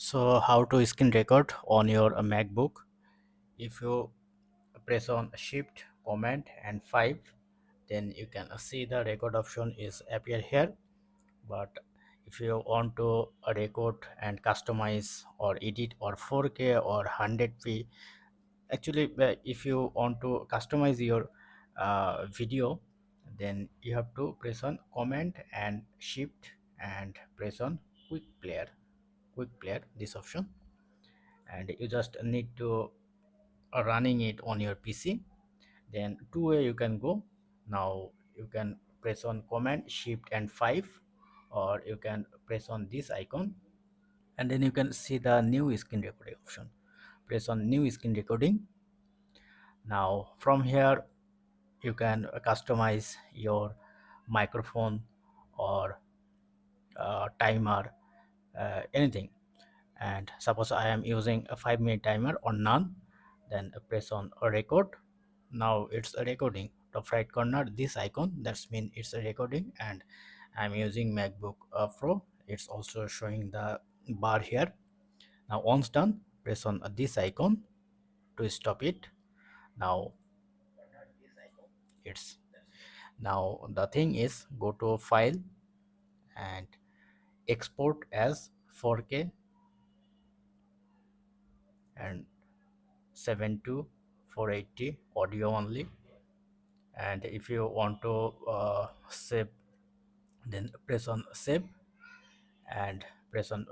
So how to screen record on your MacBook? If you press on Shift, Command and 5, then you can see the record option is appear here. But if you want to record and customize or edit or 4K or 100p, actually if you want to customize your video, then you have to press on Command and Shift and press on quick player this option, and you just need to running it on your PC. Then two way you can go. Now you can press on Command Shift and 5, or you can press on this icon, and then you can see the new screen recording option. Press on new screen recording. Now from here you can customize your microphone or timer, anything. And suppose I am using a 5-minute timer or none, then press on a record. Now it's a recording. Top right corner this icon, that's mean it's a recording. And I'm using MacBook Pro, it's also showing the bar here. Now once done, press on this icon to stop it. Now it's now the thing is, go to file and export as 4K and 7 to 480 audio only. And if you want to save, then press on save and press on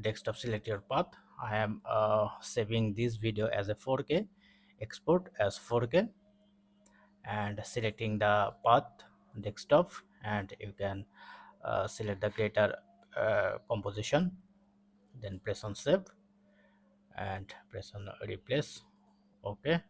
desktop, select your path. I am saving this video as a 4K, export as 4K, and selecting the path desktop, and you can select the greater composition, then press on save and press on replace. Okay,